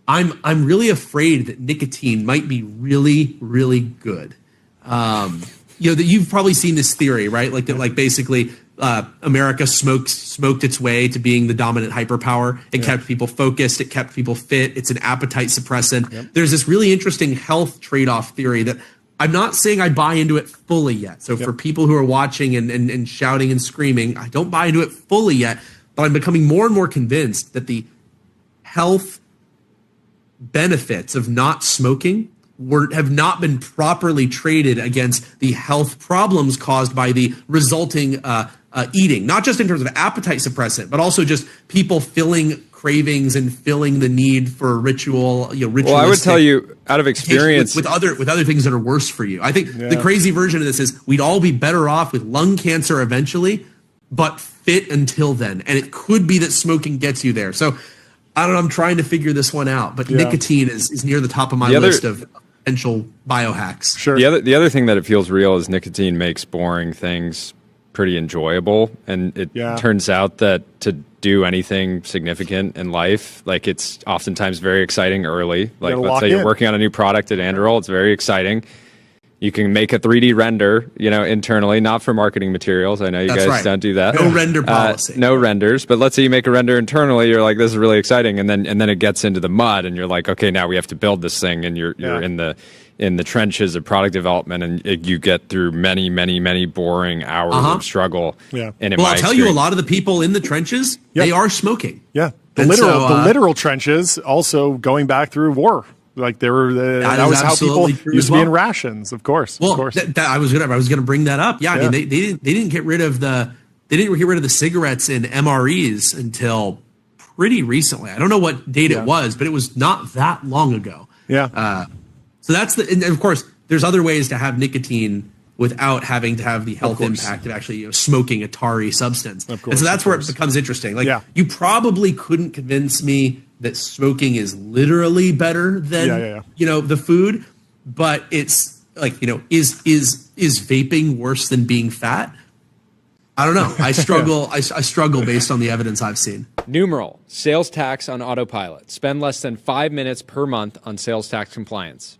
I'm really afraid that nicotine might be really, really good. That you've probably seen this theory, right? Like that, like basically America smoked its way to being the dominant hyperpower. It kept people focused. It kept people fit. It's an appetite suppressant. Yep. There's this really interesting health trade-off theory that I'm not saying I buy into it fully yet. So for people who are watching and shouting and screaming, I don't buy into it fully yet, but I'm becoming more and more convinced that the health benefits of not smoking have not been properly traded against the health problems caused by the resulting eating, not just in terms of appetite suppressant, but also just people filling cravings and filling the need for ritualistic. Well, I would tell you out of experience with other things that are worse for you. I think the crazy version of this is we'd all be better off with lung cancer eventually, but fit until then. And it could be that smoking gets you there. So I don't know. I'm trying to figure this one out, but nicotine is near the top of my list of potential biohacks. Sure. The other thing that it feels real is nicotine makes boring things pretty enjoyable, and it turns out that to do anything significant in life, like it's oftentimes very exciting early. Like let's say you're working on a new product at Anduril, it's very exciting. You can make a 3D render, internally, not for marketing materials. I know you guys don't do that. No render policy. No renders. But let's say you make a render internally. You're like, this is really exciting, and then it gets into the mud, and you're like, okay, now we have to build this thing, and you're in the trenches of product development, and you get through many, many, many boring hours of struggle. Yeah. And I'll tell you, a lot of the people in the trenches, they are smoking. Yeah. The literal trenches also going back through war. Like that was how people used to be in rations, of course. Well, of course. I was gonna bring that up. Yeah, I mean they didn't get rid of the cigarettes in MREs until pretty recently. I don't know what date it was, but it was not that long ago. Yeah. So that's and of course there's other ways to have nicotine without having to have the health impact of actually smoking a tarry substance. Of course, and so that's where it becomes interesting. Like you probably couldn't convince me that smoking is literally better than the food, but it's like is vaping worse than being fat? I don't know. I struggle. I struggle based on the evidence I've seen. Numeral sales tax on autopilot. Spend less than 5 minutes per month on sales tax compliance.